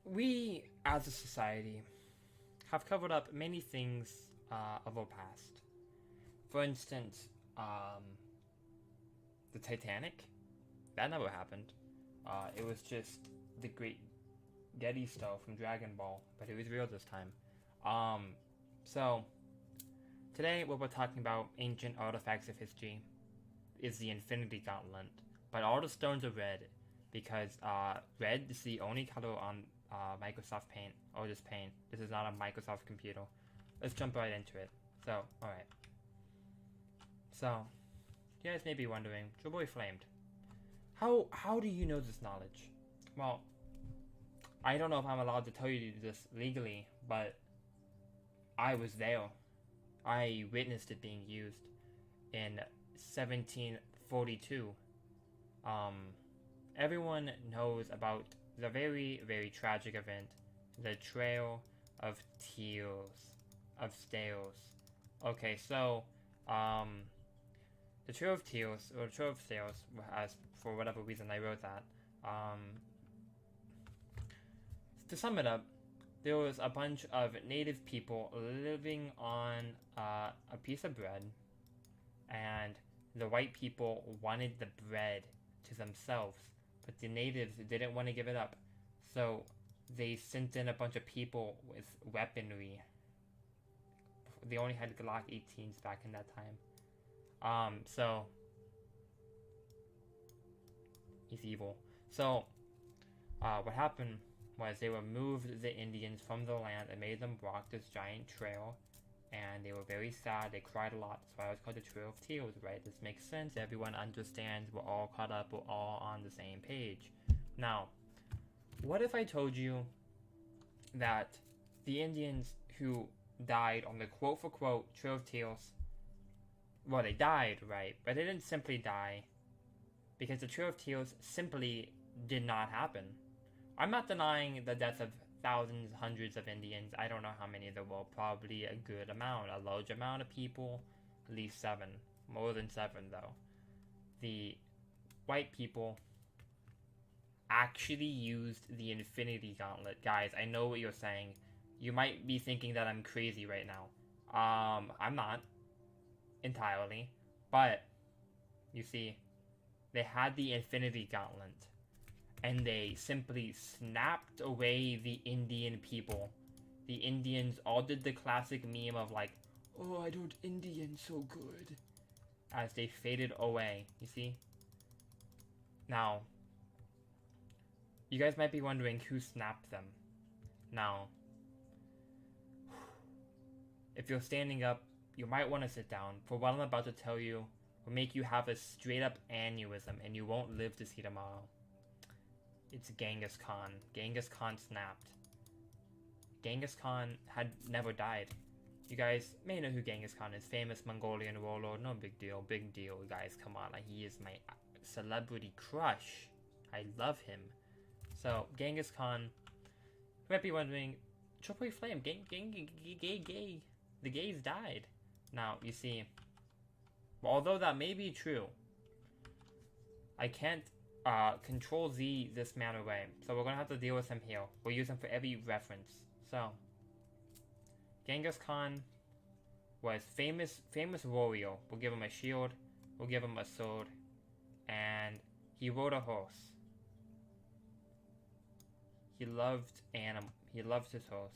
We, as a society, have covered up many things of our past. For instance, the Titanic. That never happened. It was just the Great Getty stuff from Dragon Ball, but it was real this time. So today what we're talking about ancient artifacts of history is the Infinity Gauntlet, but all the stones are red because red is the only color on Microsoft Paint, or just Paint. This is not a Microsoft computer. Let's jump right into it. So, alright. So, you guys may be wondering, JaboyFlamed, how do you know this knowledge? Well, I don't know if I'm allowed to tell you this legally, but I was there. I witnessed it being used in 1742. Everyone knows about the very, very tragic event, the Trail of Tears, of Stairs. Okay, so, the Trail of Tears, or Trail of Stairs, as for whatever reason I wrote that, to sum it up, there was a bunch of native people living on a piece of bread, and the white people wanted the bread to themselves, but the natives didn't want to give it up, so they sent in a bunch of people with weaponry. They only had Glock 18s back in that time. So he's evil. So what happened was they removed the Indians from the land and made them walk this giant trail, and they were very sad. They cried a lot. That's why it was called the Trail of Tears, right? This makes sense. Everyone understands. We're all caught up. We're all on the same page. Now, what if I told you that the Indians who died on the quote-for-quote Trail of Tears, well, they died, right? But they didn't simply die, because the Trail of Tears simply did not happen. I'm not denying the deaths of thousands, hundreds of Indians. I don't know how many there were. Probably a good amount, a large amount of people. At least 7. More than 7, though. The white people actually used the Infinity Gauntlet. Guys, I know what you're saying. You might be thinking that I'm crazy right now. I'm not. Entirely. But, you see, they had the Infinity Gauntlet, and they simply snapped away the Indian people. The Indians all did the classic meme of like, oh, I don't Indian so good, as they faded away, you see? Now, you guys might be wondering who snapped them. Now, if you're standing up, you might want to sit down, for what I'm about to tell you will make you have a straight up aneurysm and you won't live to see tomorrow. It's Genghis Khan. Genghis Khan snapped. Genghis Khan had never died. You guys may know who Genghis Khan is. Famous Mongolian warlord. No big deal. Big deal, guys. Come on. He is my celebrity crush. I love him. So, Genghis Khan. You might be wondering, JaboyFlamed, gay. The gays died. Now, you see, although that may be true, I can't control Z this man away. So we're gonna have to deal with him here. We'll use him for every reference. So, Genghis Khan was famous warrior. We'll give him a shield. We'll give him a sword. And he rode a horse. He loved He loved his horse.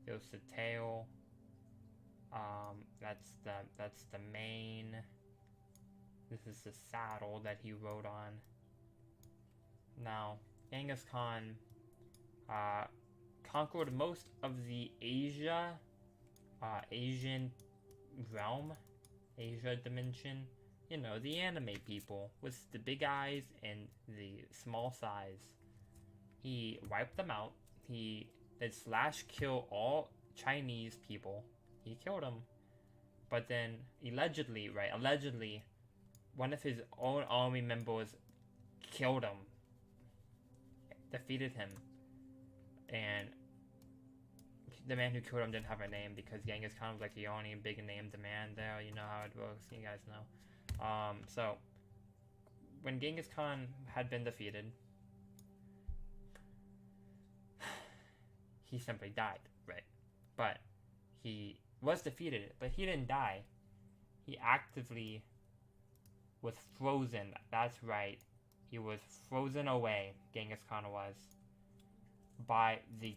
There's the tail. That's the mane. This is the saddle that he rode on. Now, Genghis Khan conquered most of the Asian realm, Asia dimension. You know, the anime people with the big eyes and the small size. He wiped them out. He did kill all Chinese people. He killed them. But then, allegedly, one of his own army members killed him. Defeated him. And the man who killed him didn't have a name because Genghis Khan was like the only big named man there. You know how it works. You guys know. So, when Genghis Khan had been defeated, he simply died, right? But he was defeated, but he didn't die. He actively was frozen. That's right. He was frozen away, Genghis Khan was, by the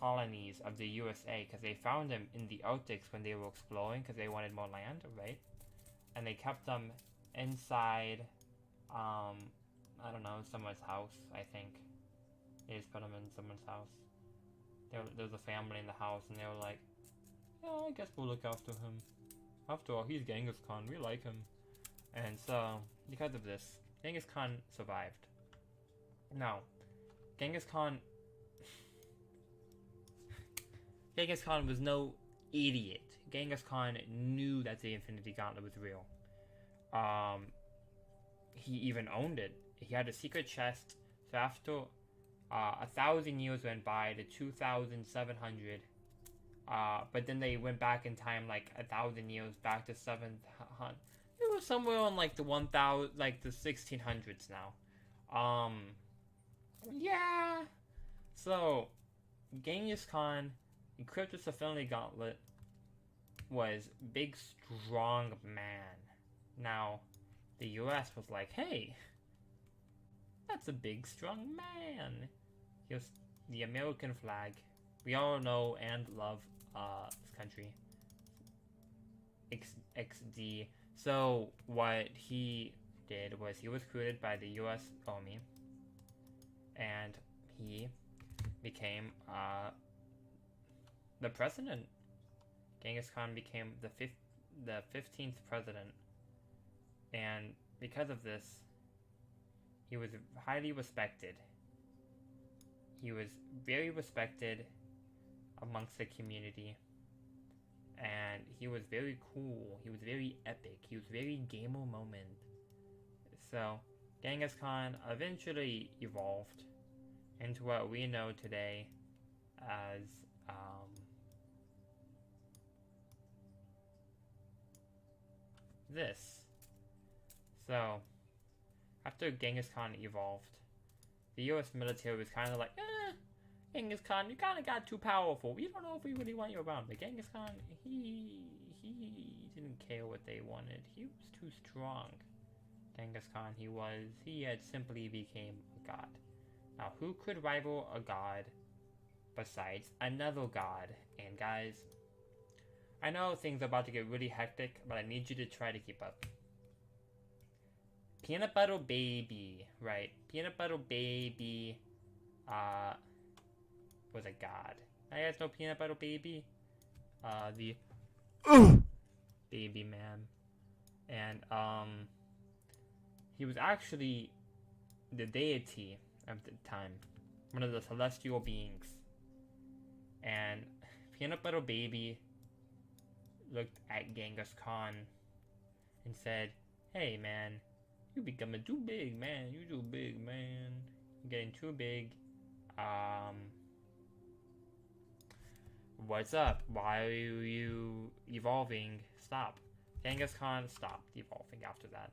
colonies of the USA, because they found him in the Arctics when they were exploring, because they wanted more land, right? And they kept them inside, I don't know, someone's house, I think. They just put them in someone's house. There was a family in the house, and they were like, yeah, I guess we'll look after him. After all, he's Genghis Khan, we like him. And so, because of this, Genghis Khan survived. Now, Genghis Khan was no idiot. Genghis Khan knew that the Infinity Gauntlet was real. He even owned it. He had a secret chest. So after 1,000 years went by to 2,700, but then they went back in time like 1,000 years back to 700. It was somewhere on like the 1,000, like the 1600s now. Yeah. So Genghis Khan equipped with the Infinity Gauntlet was big strong man. Now the US was like, hey, that's a big strong man. Here's the American flag. We all know and love this country. XD. So what he did was he was recruited by the US Army, and he became the president. Genghis Khan became the 15th president, and because of this, he was highly respected. He was very respected amongst the community, and he was very cool. He was very epic. He was very gamer moment. So Genghis Khan eventually evolved into what we know today as this. So after Genghis Khan evolved, the US military was kind of like, Genghis Khan, you kind of got too powerful. We don't know if we really want you around. But Genghis Khan, he didn't care what they wanted. He was too strong. Genghis Khan, he had simply became a god. Now, who could rival a god besides another god? And guys, I know things are about to get really hectic, but I need you to try to keep up. Peanut Butter Baby, right? Peanut Butter Baby, was a god. You guys know Peanut Butter Baby? The baby man. And, he was actually the deity of the time. One of the celestial beings. And Peanut Butter Baby looked at Genghis Khan and said, hey man, you becoming too big, man. You too big, man. You're getting too big. What's up? Why are you evolving? Stop. Genghis Khan stopped evolving after that.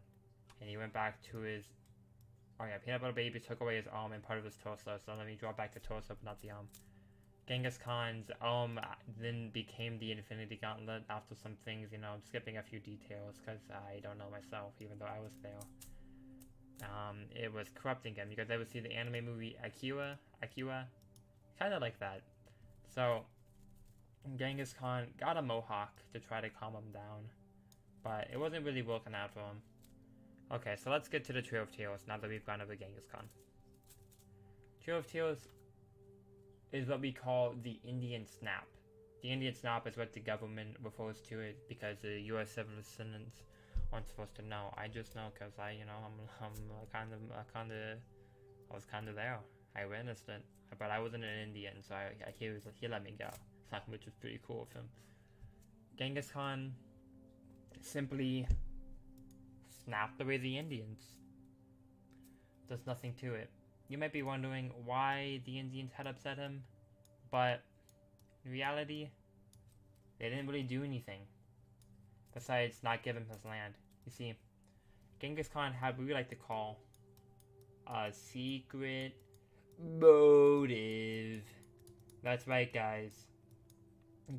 And he went back to his... Oh yeah, Peanut Butter Baby took away his arm and part of his torso, so let me draw back the torso, but not the arm. Genghis Khan's arm then became the Infinity Gauntlet after some things, you know, I'm skipping a few details because I don't know myself, even though I was there. It was corrupting him. You guys ever see the anime movie Akira? Kind of like that. So, Genghis Khan got a mohawk to try to calm him down, but it wasn't really working out for him. Okay, so let's get to the Trail of Tears now that we've gone over Genghis Khan. Trail of Tears is what we call the Indian Snap. The Indian Snap is what the government refers to it because the U.S. citizens aren't supposed to know. I just know because I was kind of there. I witnessed it, but I wasn't an Indian, so he let me go, which was pretty cool of him. Genghis Khan simply snapped away the Indians. There's nothing to it. You might be wondering why the Indians had upset him, but in reality, they didn't really do anything besides not give him his land. You see, Genghis Khan had what we like to call a secret motive. That's right, guys.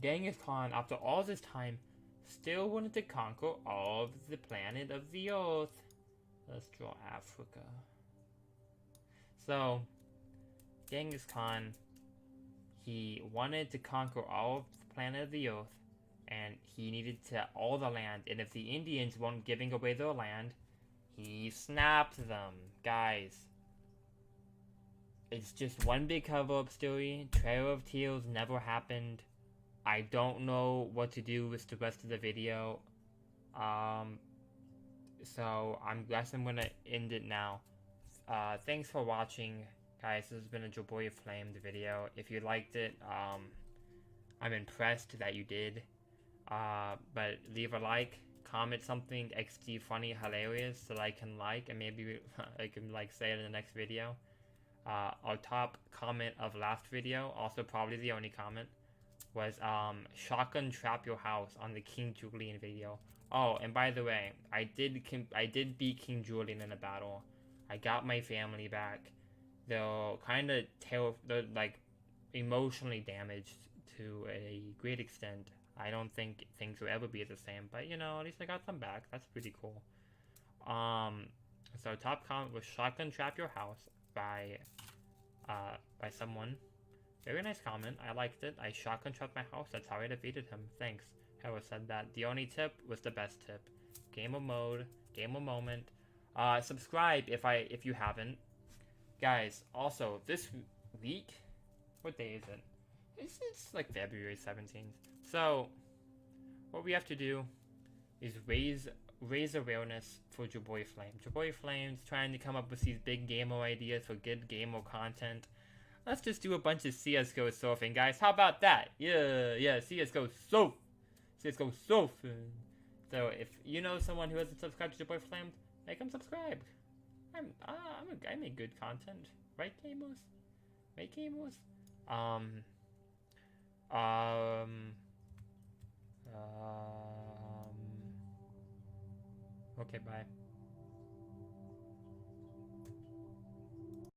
Genghis Khan, after all this time, still wanted to conquer all of the planet of the Earth. Let's draw Africa. So, Genghis Khan, he wanted to conquer all of the planet of the Earth, and he needed to all the land. And if the Indians weren't giving away their land, he snapped them. Guys, it's just one big cover-up story. Trail of Tears never happened. I don't know what to do with the rest of the video. So I guess I'm gonna end it now. Thanks for watching, guys. This has been a JaboyFlamed video. If you liked it, I'm impressed that you did. But leave a like, comment something XD funny, hilarious that I can like, and maybe I can like say it in the next video. Our top comment of last video, also probably the only comment, was shotgun trap your house on the King Julian video. Oh, and by the way, I did beat King Julian in a battle. I got my family back. They're kind of they're like emotionally damaged to a great extent. I don't think things will ever be the same, but you know, at least I got them back. That's pretty cool. So top comment was shotgun trap your house by someone. Very nice comment. I liked it. I shotgun trapped my house. That's how I defeated him. Thanks. Whoever said that. The only tip was the best tip. Gamer mode. Gamer moment. Subscribe if you haven't. Guys, also, this week... What day is it? It's like February 17th. So, what we have to do is raise awareness for JaboyFlamed. JaboyFlame's trying to come up with these big gamer ideas for good gamer content. Let's just do a bunch of CSGO surfing, guys. How about that? Yeah, CSGO surf. CSGO surfing. So if you know someone who hasn't subscribed to JaboyFlamed, make them subscribe. I make good content, right, gamers? Right, gamers? Okay, bye.